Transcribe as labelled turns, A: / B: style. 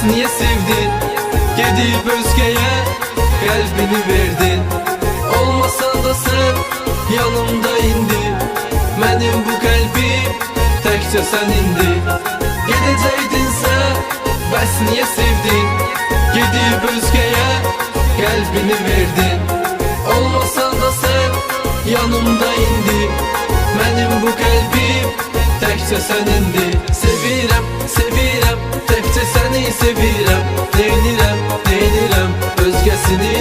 A: niye sevdin? Gedib özgəyə qəlbini verdin. Olmasa da sen yanımda indi. Mənim bu qəlbim təkcə sənindi. Gedəcəkdinsə bəs niyə sevdin? Gedib özgəyə qəlbini verdin. Olmasa da sen yanımda indi. Mənim bu qəlbim təkcə sənindi. Sevirəm, sevirəm, təkcə səni sevirəm. Neynirəm, neynirəm, özgəsini